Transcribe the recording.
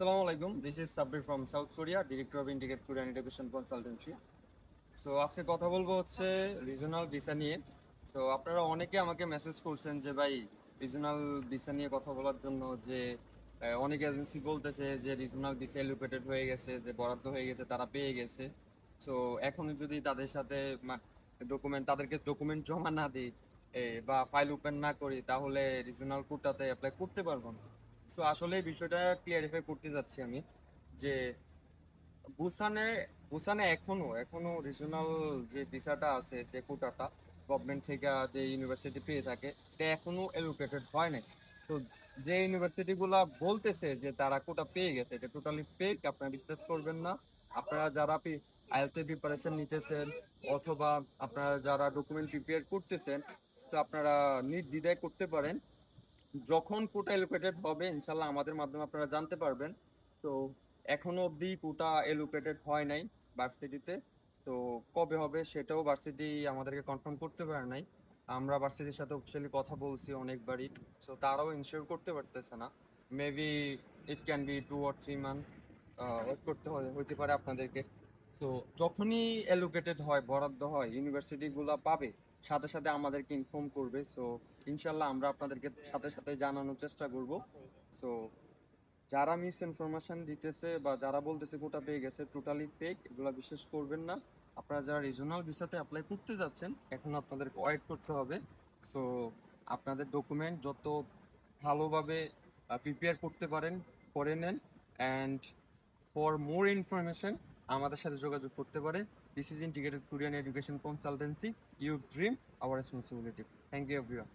Assalamu alaikum. This is Sabir from South Korea, Director of Integrated Korean Education Consultancy. So আজকে কথা বলবো হচ্ছে regional visa নিয়ে। So আপনারা অনেকে আমাকে মেসেজ করছেন যে ভাই রিজনাল ভিসা নিয়ে কথা বলার জন্য, যে অনেক এজেন্সি বলতেছে যে রিজনাল ভিসা এলোকেটেড হয়ে গেছে, যে বরাদ্দ হয়ে গেছে, তারা পেয়ে গেছে। সো এখন যদি তাদের সাথে তাদেরকে ডকুমেন্ট জমা না দিই বা ফাইল ওপেন না করি, তাহলে রিজনাল কোটাতে অ্যাপ্লাই করতে পারবো না। সো আসলে এই বিষয়টা ক্লিয়ারিফাই করতে যাচ্ছি আমি, যে বুসানে বুসানে এখনো রিজনাল যে ভিসাটা আছে, যে কোটাটা গভর্নমেন্ট থেকে যে ইউনিভার্সিটি পেয়ে থাকে, এটা এখনো এলোকেটেড হয় নাই। তো যে ইউনিভার্সিটি গুলা বলতেছে যে তারা কোটা পেয়ে গেছে, এটা টোটালি ফেক, আপনারা বিশ্বাস করবেন না। আপনারা যারা আইএলটিএস এর প্রিপারেশন নিতেছেন অথবা আপনারা যারা ডকুমেন্ট প্রিপেয়ার করতেছেন, তো আপনারা নির্দ্বিধায় করতে পারেন। যখন কোটা এলোকেটেড হবে ইনশাল্লাহ আমাদের মাধ্যমে আপনারা জানতে পারবেন। তো এখনো অবধি কোটা এলোকেটেড হয় নাই ভার্সিটিতে। তো কবে হবে সেটাও ভার্সিটি আমাদেরকে কনফার্ম করতে পারে নাই। আমরা ভার্সিটির সাথে অফিসিয়ালি কথা বলছি অনেকবারই। সো তারাও ইনশিওর করতে পারতেছে না। Maybe it can be 2 or 3 month wait করতে হতে পারে আপনাদেরকে। সো যখনই এলোকেটেড হয়, বরাদ্দ হয়, ইউনিভার্সিটি গুলা পাবে, সাথে সাথে আমাদেরকে ইনফর্ম করবে। সো ইনশাল্লাহ আমরা আপনাদেরকে সাথে সাথে জানানোর চেষ্টা করব। সো যারা মিস ইনফরমেশন দিতেছে বা যারা বলতেছে কোটা পেয়ে গেছে, টোটালি ফেক, এগুলো বিশ্বাস করবেন না। আপনারা যারা রিজনাল ভিসাতে অ্যাপ্লাই করতে যাচ্ছেন, এখন আপনাদেরকে ওয়েট করতে হবে। সো আপনাদের ডকুমেন্ট যত ভালোভাবে প্রিপেয়ার করতে পারেন করে নেন। অ্যান্ড ফর মোর ইনফরমেশন আমাদের সাথে যোগাযোগ করতে পারে। This is integrated Korean education consultancy, your dream our responsibility. Thank you everyone.